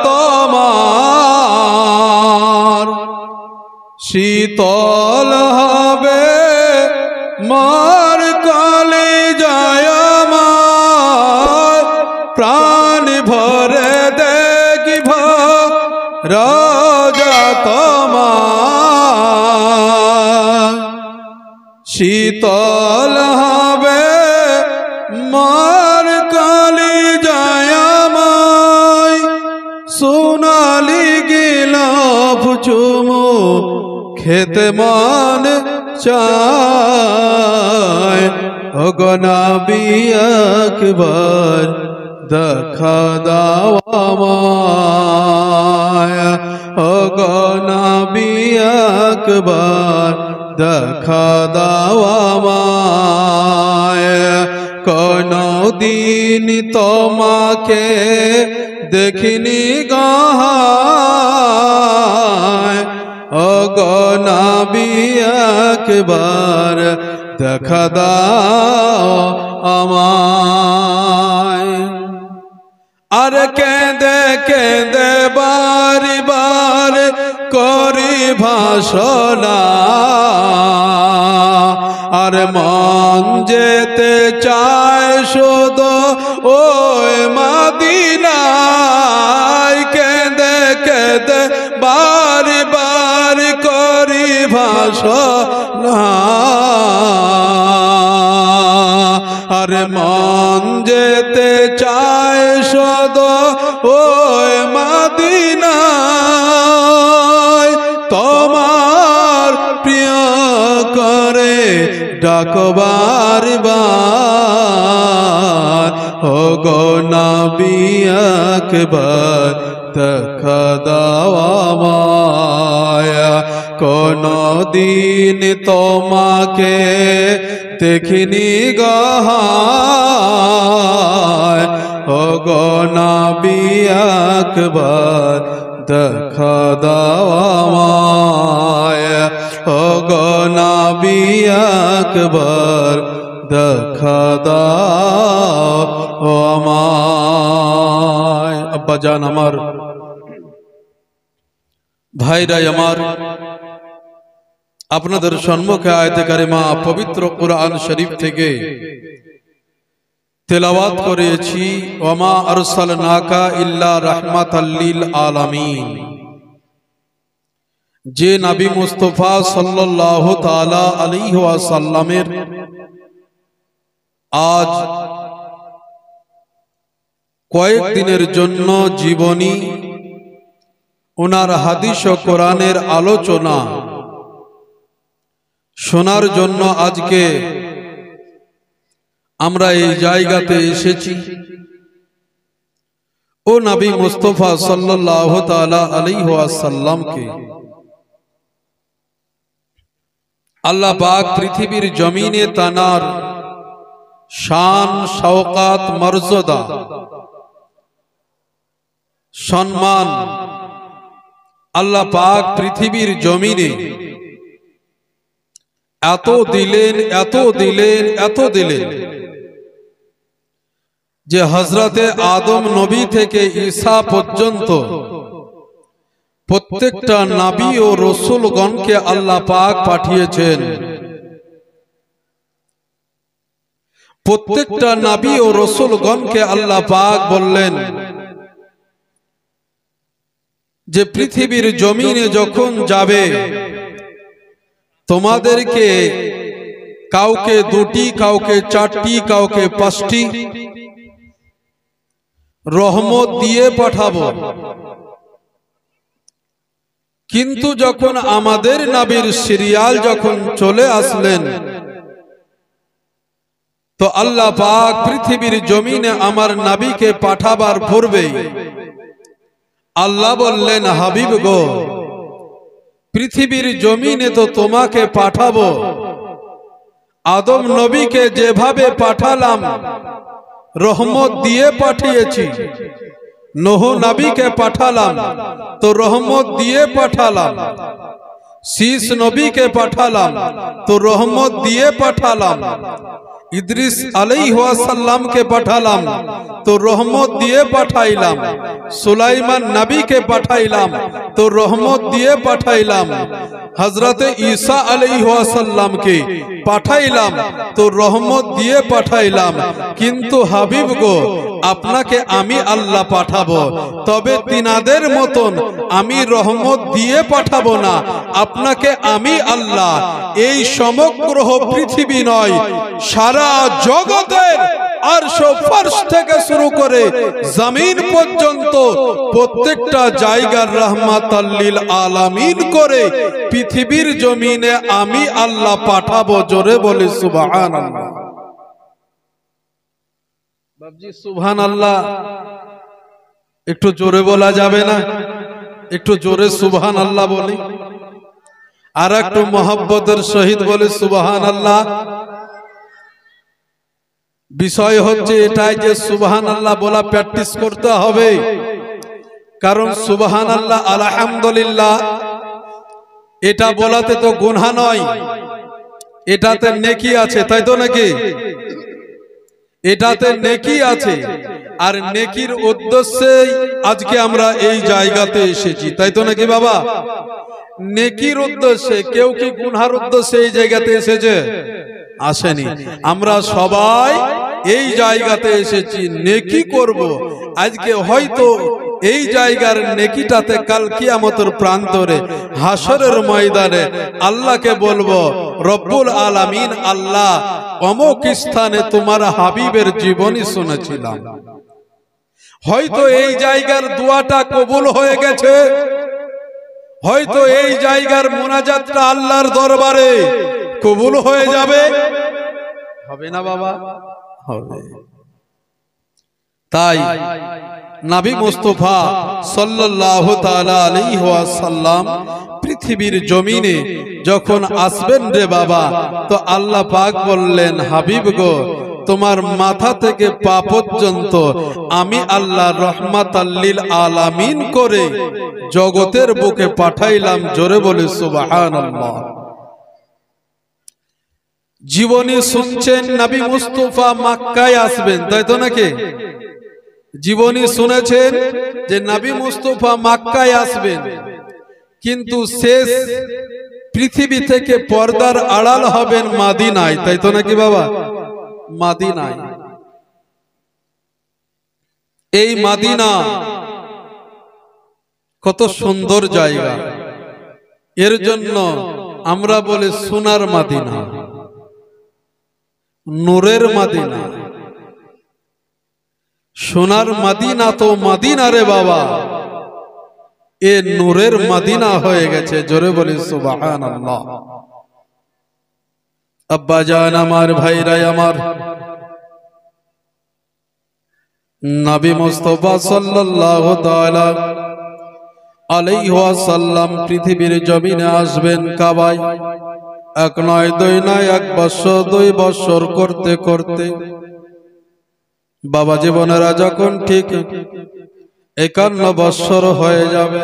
তোমার শীতল হবে মার কলিজায় আমার প্রাণ ভরে দেখিব রাজা তোমার শীতল হবে মার কলিজায় আমায় সোনালি গিলাফ চুমু খেতে মান চায় ওগো নবী একবার দেখা দাও আমায় ওগো নবী একবার দেখা দাও আমায় কোনদিন তোমাকে দেখিনি গায় ওগো নবী একবার দেখা দাও আমায় আর কেঁদে কেঁদে বারি বার করি ভাষণা আর মন যেতে চায় শুধু ওই মদিনায় কেঁদে কেঁদে বারি বার করি ভাষণা আর মন যেতে চায় শুধু ওই মদিনায় তোমার প্রিয় করে ডাকবার বার ওগো নবী একবার দেখা দাও আমায় কোনদিন তোমাকে দেখিনি গায় ওগো নবী একবার দেখা দাও আমায় ওগো নবী একবার দেখা দাও আমায় আব্বা জান আমার ভাইরা আমার আপনাদের সম্মুখে আয়াতে কারিমা পবিত্র কুরআন শরীফ থেকে তেলাওয়াত করেছি ওমা আরসালনাকা ইল্লা রাহমাতাল লিল আলামিন যে নবী মুস্তাফা সাল্লাল্লাহু তাআলা আলাইহি ওয়াসাল্লামের আজ কয়েক দিনের জন্য জীবনী ওনার হাদিস ও কোরআনের আলোচনা শোনার জন্য আজকে আমরা এই জায়গাতে এসেছি ও নবী মুস্তাফা সাল্লাল্লাহু তাআলা আলাইহি ওয়াসাল্লামকে আল্লাহ পাক পৃথিবীর জমিনে তানার শান শওকাত মর্যাদা সম্মান আল্লাহ পাক পৃথিবীর জমিনে এত দিলেন এত দিলেন এত দিলেন যে হযরতে আদম নবী থেকে ঈসা পর্যন্ত প্রত্যেকটা নবী ও রাসূলগণকে আল্লাহ পাক পাঠিয়েছেন প্রত্যেকটা নবী ও রাসূলগণকে আল্লাহ পাক বললেন যে পৃথিবীর জমিনে যখন যাবে তোমাদেরকে কাউকে দুটি কাউকে চারটি কাউকে পাঁচটি রহমত দিয়ে পাঠাবো কিন্তু যখন আমাদের নবীর সিরিয়াল যখন চলে আসলেন তো আল্লাহ পাক পৃথিবীর জমিনে আমার নবীকে পাঠাবার পূর্বে আল্লাহ বললেন হাবিব গো পৃথিবীর জমিনে তো তোমাকে পাঠাবো আদম নবীকে যেভাবে পাঠালাম রহমত দিয়ে পাঠিয়েছি নূহ নবীকে পাঠালাম তো রহমত দিয়ে পাঠালাম শীষ নবীকে পাঠালাম তো রহমত দিয়ে পাঠালাম ইদ্রিস আলাইহিসসালামকে পাঠালাম তো রহমত দিয়ে পাঠাইলাম, সুলাইমান নবীকে পাঠাইলাম তো রহমত দিয়ে পাঠাইলাম, হযরতে ঈসা আলাইহিসসালামকে পাঠাইলাম তো রহমত দিয়ে পাঠাইলাম। কিন্তু হাবিব গো, আপনাকে আমি আল্লাহ পাঠাবো, তবে তিনাদের মতন আমি রহমত দিয়ে পাঠাবো না, আপনাকে আমি আল্লাহ এই সমগ্র পৃথিবী নয়, সারা জগতের আরশ ফারশ থেকে শুরু করে জমিন পর্যন্ত প্রত্যেকটা জায়গার রাহমাতাল লিল আলামিন করে পৃথিবীর জমিনে আমি আল্লাহ পাঠাবো। জোরে বলি সুবহানাল্লাহ। বাবজি সুবহানাল্লাহ একটু জোরে বলা যাবে না? একটু জোরে সুবহানাল্লাহ বলি, আর একটু মহব্বতের সহিত বলি সুবহানাল্লাহ। বিষয় হচ্ছে এটাই যে সুবহানাল্লাহ বলা প্র্যাকটিস করতে হবে, কারণ সুবহানাল্লাহ আলহামদুলিল্লাহ এটা বলাতে তো গুনাহ নয়, এটাতে নেকি আছে, তাই তো নাকি? এটাতে নেকি আছে, আর নেকির উদ্দেশ্যেই আজকে আমরা এই জায়গাতে এসেছি, তাই তো নাকি বাবা? নেকির উদ্দেশ্যে, কেউ কি গুনার উদ্দেশ্যে এই জায়গাতে এসেছে? আসেনি। আমরা সবাই এই জায়গাতে এসেছি নেকি করব। আজকে হয়তো এই জায়গার নেকিটাতে কাল কিয়ামতের প্রান্তরে হাসরের ময়দানে আল্লাহকে বলবো, রব্বুল আলামিন আল্লাহ অমুক স্থানে তোমার হাবিবের জীবনী শুনেছিলাম। হয়তো এই জায়গার দোয়াটা কবুল হয়ে গেছে, হয়তো এই জায়গার মুনাজাতটা আল্লাহর দরবারে কবুল হয়ে যাবে, হবে না বাবা? হবে। তাই নবী মুস্তাফা সাল্লাল্লাহু তাআলা আলাইহি ওয়াসাল্লাম পৃথিবীর জমিনে যখন আসবেন রে বাবা, তো আল্লাহ পাক বললেন, হাবিব গো, তোমার মাথা থেকে পা পর্যন্ত আমি আল্লাহ রহমাতাল লিল আলামিন করে জগতের বুকে পাঠাইলাম। জোরে বলে সুবহানাল্লাহ। জীবনী শুনছেন, নবী মুস্তাফা মক্কায় আসবেন, তাই তো নাকি? জীবনী শুনেছেন যে নবী মুস্তাফা মক্কায় আসবেন, কিন্তু শেষ পৃথিবী থেকে পর্দার আড়াল হবেন মদিনায়, তাই তো নাকি বাবা? মদিনায়। এই মদিনা কত সুন্দর জায়গা, এর জন্য আমরা বলি সোনার মদিনা, নূরের মদিনা। সোনার মদিনা তো মদিনা রে বাবা, এ নূরের মদিনা হয়ে গেছে। জোরে বলি সুবহানাল্লাহ। আব্বা জান আমার, ভাইরা আমার, নবী মুস্তাফা সাল্লাল্লাহু তাআলা আলাইহি ওয়াসাল্লাম পৃথিবীর জমিনে আসবেন কাবায়। এক নয়, দুই নয়, 1 বছর 2 বছর করতে করতে বাবা জীবনেরা যখন ঠিক 51 বছর হয়ে যাবে,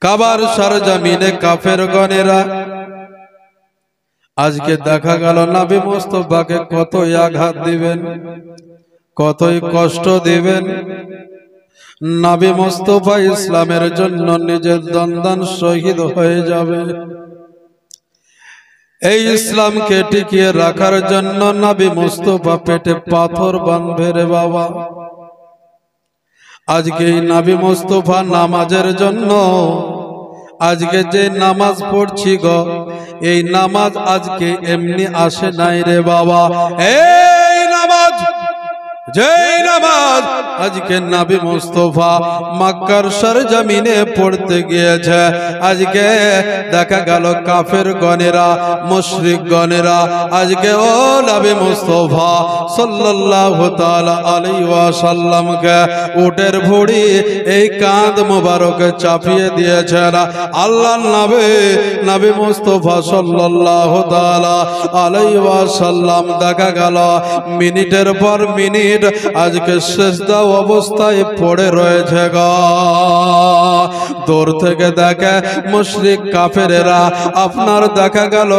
কাবার সরজমিনে কাফের গণেরা আজকে দেখা গেল নবী মুস্তাফাকে কতই আঘাত দিবেন, কতই কষ্ট দিবেন। নবী মুস্তাফা ইসলামের জন্য নিজের দন্দান শহীদ হয়ে যাবে। এই ইসলামকে টিকিয়ে রাখার জন্য নবী মুস্তাফা পেটে পাথর বাঁধবে রে বাবা। আজকে এই নবী মুস্তাফা নামাজের জন্য, আজকে যে নামাজ পড়ছি গো, এই নামাজ আজকে এমনি আসে নাই রে বাবা। এই নামাজ, যেই নামাজ আজকে নবী মুস্তাফা মক্কার সরজমিনে পড়তে গিয়েছে, আজকে দেখা গেল কাফের গণেরা, মুশরিক গণেরা আজকে ও নবী মুস্তাফা সাল্লাল্লাহু তাআলা আলাইহি ওয়াসাল্লামকে উটের ভুঁড়ি এই কাঁধ মোবারক চাপিয়ে দিয়েছেন। আল্লাহর নবী মুস্তাফা সাল্লাল্লাহু তাআলা আলাইহি ওয়াসাল্লাম দেখা গেল মিনিটের পর মিনিট পিঠ আজকে সেজদা অবস্থায় পড়ে রয়েছে গো। দূর থেকে দেখে মুশরিক কাফেরেরা আপনার দেখা গেল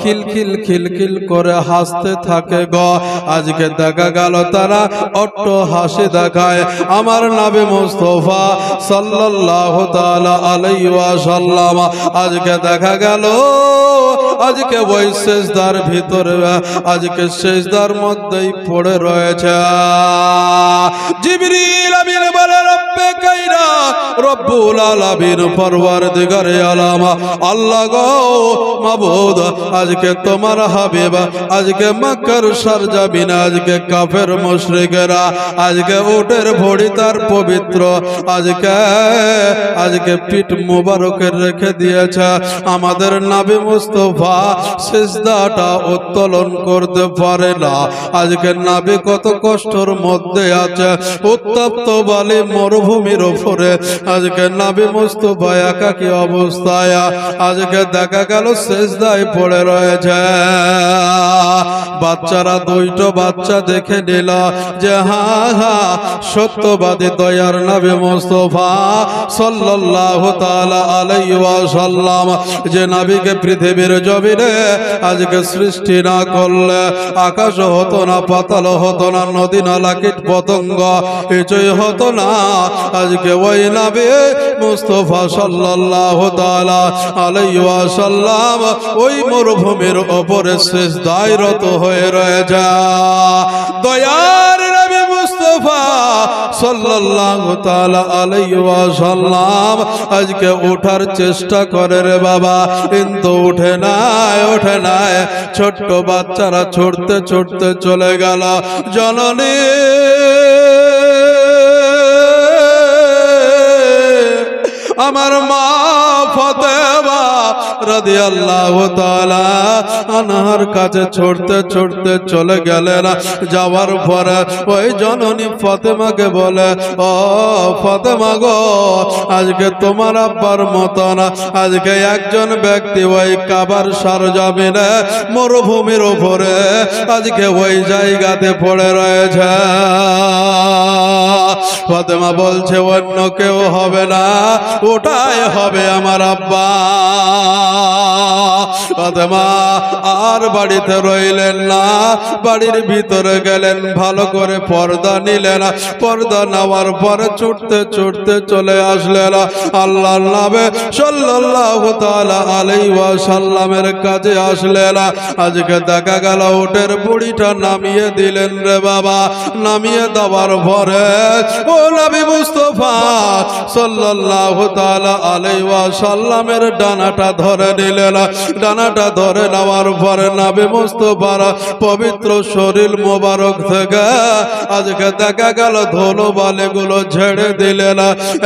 খিলখিল খিলখিল করে হাসতে থাকে গো। আজকে দেখা গেল তারা অট্ট হাসি দেখায় আমার নবী মুস্তাফা সাল্লাল্লাহু তাআলা আলাইহি ওয়াসাল্লাম। আজকে দেখা গেল আজকে ওই সেজদার ভিতরে আজকে সেজদার মধ্যেই পড়ে রয়েছে। জিবরিল আমিন বলে রব্বে কাইরা রব্বুল আলামিন পরওয়ারদিগারে আলাম আল্লাহ গো মাবুদ আজকে তোমার হাবিব আজকে মক্কার সরজমিনে আজকে কাফের মুশরিকরা আজকে উটের ভড়ি তার পবিত্র আজকে পিঠ মুবারকের রেখে দিয়েছে। আমাদের নবী মুস্তাফা সিজদাটা উত্তোলন করতে পারে না। আজকে নবী কত কষ্টের মধ্যে আছে, উত্তপ্ত বালি মরুভূমির উপরে আজকে নবী মুস্তাফা একাকী অবস্থায় আজকে দেখা গেল সিজদায় পড়ে রয়েছে। বাচ্চারা দুইটো বাচ্চা দেখে নিল যে হ্যাঁ সত্যবাদী দয়ার নবী মুস্তাফা সাল্লাল্লাহু তাআলা আলাইহি ওয়াসাল্লাম যে নবীকে পৃথিবীর জমিনে আজকে সৃষ্টি না করলে আকাশ হতো না, পাতাল হতো না, নদী নালা কীট পতঙ্গ কিছুই হতো না। আজকে ওই নবী মুস্তাফা সাল্লাল্লাহু তাআলা আলাইহি ওয়াসাল্লাম ওই মরুভূমির উপরে সিজদায় রত হয়ে রয়েছে। দয়ার নবী মুস্তাফা সাল্লাল্লাহু তাআলা আলাইহি ওয়াসাল্লাম আজকে ওঠার চেষ্টা করে রে বাবা, কিন্তু ওঠে নাই। ছোট্ট বাচ্চারা ছুটতে ছুটতে চলে গেল জননী আমার মা ফাতেমা রাদিয়াল্লাহু তাআলা আনহার কাছে ছুটতে ছুটতে চলে গেলেন। যাওয়ার পরে ওই জননী ফাতেমাকে বলে ও ফাতেমা গো আজকে তোমার আব্বার মতন আজকে একজন ব্যক্তি ওই কাবার সরজমিনে মরুভূমির উপরে আজকে ওই জায়গাতে পড়ে রয়েছে। ফাতেমা বলছে অন্য কেউ হবে না, ওটাই হবে আমার আব্বা। ফাতেমা আর বাড়িতে রইলেন না, বাড়ির ভিতরে গেলেন, ভালো করে পর্দা নিলেন। পর্দা নেওয়ার পরে ছুটতে ছুটতে চলে আসলেন আল্লাহর নবী সাল্লাল্লাহু তাআলা আলাইহি ওয়াসাল্লামের কাছে আসলেন। আজকে দেখা গেল উটের বুড়িটা নামিয়ে দিলেন রে বাবা। নামিয়ে দেওয়ার পরে ও নবী মুস্তাফা সাল্লাল্লাহু তাআলা আলাইহি ওয়াসাল্লামের ডানাটা ধরে নিলেন। ডানাটা ধরে নেওয়ার পরে নবী মুস্তাফার পবিত্র শরীর মোবারক থেকে আজকে দেখা গেল ধুলো বালিগুলো ঝেড়ে দিলেন।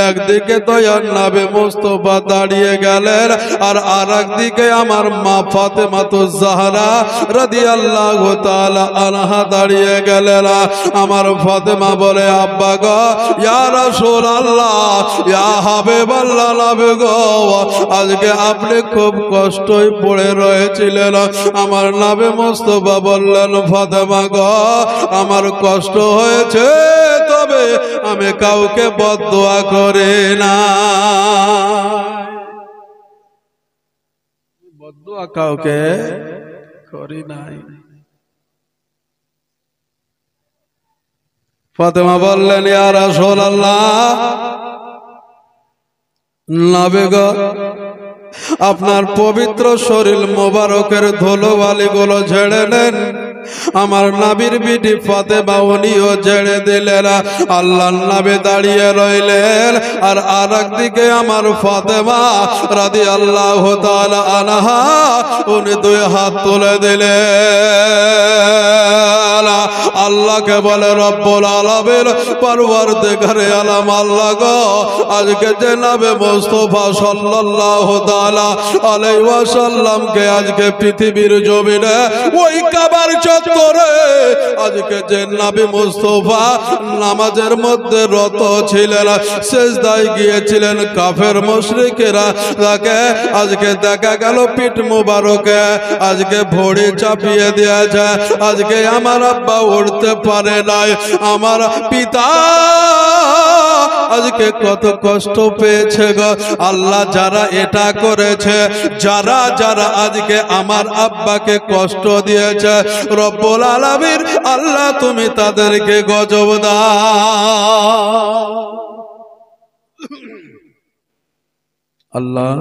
একদিকে দয়ার নবী মুস্তাফা দাঁড়িয়ে গেলেন আর আরেকদিকে আমার মা ফাতেমাতুজ জাহরা রাদিয়াল্লাহু তাআলা আনহা দাঁড়িয়ে গেলেন। আমার ফাতেমা বলে আব্বা গো ইয়া রাসূলুল্লাহ ইয়া হাবিবাল্লাহ নবী গো আজকে আপনি খুব কষ্টই পড়ে রয়েছিলেন। আমার নবী মুস্তাফা বললেন ফাতেমা গো আমার কষ্ট হয়েছে, তবে আমি কাউকে বদদুয়া করি না। বদদুয়া কাউকে করি নাই। ফাতেমা বললেন ইয়া রাসূলুল্লাহ নবী গো আপনার পবিত্র শরীর মোবারকের ধুলোবালি গুলো ঝেড়ে নেন। আমার নবীর বিটি ফাতেমা উনিও ঝেড়ে দিলেন। আল্লাহর নবী দাঁড়িয়ে রইলেন আর আরেকদিকে আমার ফাতেমা রাদিয়াল্লাহু তাআলা আনহা উনি দুই হাত তুলে দিলেন। আল্লাহকে বলে রব্বুল আলামিন পরওয়ারদিগারে আলম আল্লাহ গো আজকে জনাবে মুস্তাফা সাল্লাল্লাহু তাআলা আলাইহি ওয়াসাল্লামকে আজকে পৃথিবীর জমিনে ওই কাবার চত্বরে আজকে যে নবী মুস্তাফা নামাজের মধ্যে রত ছিলেন, সিজদায় গিয়েছিলেন, কাফের মুশরিকেরা তাকে আজকে দেখা গেল পিঠ মুবারকে আজকে ভড়ি চাপিয়ে দিয়েছে। আজকে আমার আব্বা উঠতে পারে নাই, আমার পিতা আজকে কত কষ্ট পেয়েছে গো আল্লাহ। যারা এটা করেছে, যারা যারা আজকে আমার আব্বাকে কষ্ট দিয়েছে, রব্বুল আলামিন আল্লাহ তুমি তাদেরকে গজব দাও। আল্লাহ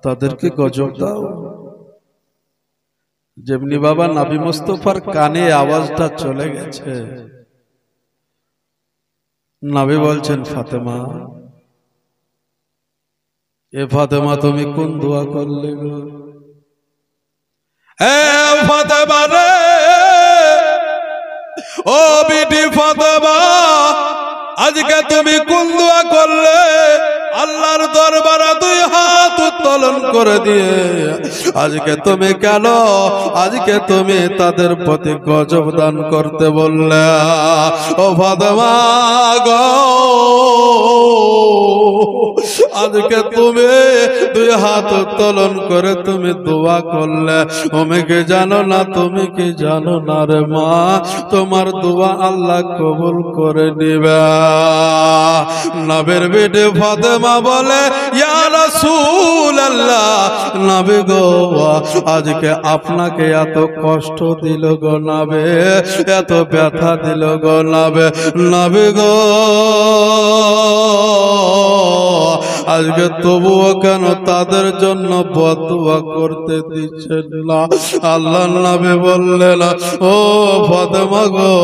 তাদেরকে গজব দাও। যেমনি বাবা নবী মুস্তাফার কানে আওয়াজটা চলে গেছে, নবী বলছেন ফাতেমা, এ ফাতেমা তুমি কোন দোয়া করলে গো? এ ফাতেমা রে, ও বিটি ফাতেমা, আজকে তুমি কোন দোয়া করলে? আল্লাহর দরবারে দুই হাত উত্তোলন করে দিয়ে আজকে তুমি কেন আজকে তুমি তাদের প্রতি গজব দান করতে বললে? ও ফাতেমা গো, আজকে তুমি দুই হাত উত্তোলন করে তুমি দোয়া করলে, তুমি কি জানো না? তুমি কি জানো না রে মা, তোমার দোয়া আল্লাহ কবুল করে নিবে। নবীর বিটি ফাতেমা বলে, ইয়া রাসূলুল্লাহ, নবী গো আজকে আপনাকে এত কষ্ট দিল গো নবী, এত ব্যথা দিল গো নবী, নবী গো আজকে তবুও কেন তাদের জন্য বদদুয়া করতে দিচ্ছেন না? আল্লাহ নবী বললেন, ও ফাতেমা গো,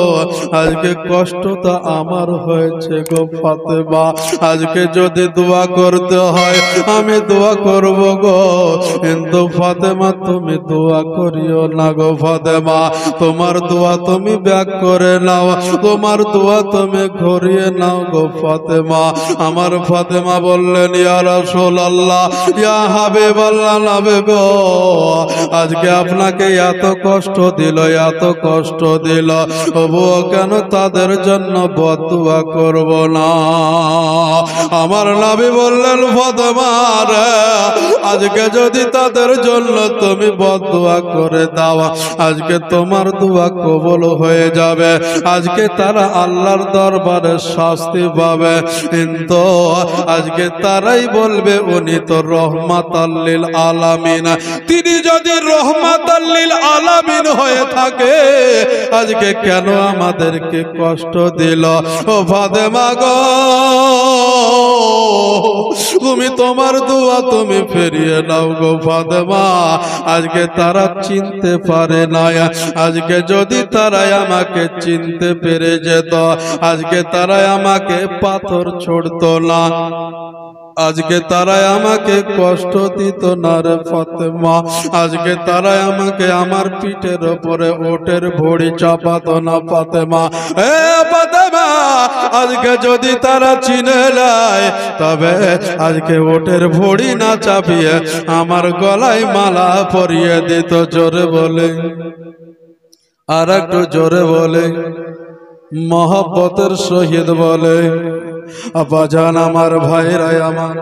আজকে কষ্টটা আমার হয়েছে গো ফাতেমা, আজকে যদি দোয়া করতে হয় আমি দোয়া করব গো, কিন্তু ফাতেমা তুমি দোয়া করিও না গো ফাতেমা, তোমার দোয়া তুমি ব্যাক করে নাও, তোমার দোয়া তুমি ঘুরিয়ে নাও গো ফাতেমা। আমার ফাতেমা বললেন, ইয়া রাসূলুল্লাহ, ইয়া হাবিবাল্লাহ, নবী গো আজকে আপনাকে এত কষ্ট দিল, এত কষ্ট দিল, তবুও কেন তাদের জন্য বদদুয়া করব না? আমার নবী বললেন, ফাতেমা রে, আজকে যদি তাদের জন্য তুমি বদদুয়া করে দাও, আজকে তোমার দোয়া কবুল হয়ে যাবে, আজকে তারা আল্লাহর দরবারে শাস্তি পাবে, কিন্তু আজকে তারাই বলবে উনি তো রহমাতাল লিল আলামিন। তিনি যদি রহমাতাল লিল আলামিন হয়ে থাকে আজকে কেন আমাদেরকে কষ্ট দিল? ও ফাতেমা গো, তুমি তোমার দোয়া তুমি ফিরিয়ে নাও গো ফাতেমা। আজকে তারা চিনতে পারে না, আজকে যদি তারাই আমাকে চিনতে পেরে যেত আজকে তারাই আমাকে পাথর ছুড়তো না, আজকে তারাই আমাকে কষ্ট দিত না রে ফাতেমা, আজকে তারাই আমাকে আমার পিঠের উপরে ওটের ভড়ি চাপাতো না ফাতেমা। এ ফাতেমা, আজকে যদি তারা চিনে নেয় তবে আজকে ওটের ভড়ি না চাপিয়ে আমার গলায় মালা পরিয়ে দিত। জোরে বলে, আর একটু জোরে বলে, মহব্বতের সহিত বলে। আব্বাজান আমার, ভাইরাই আমার,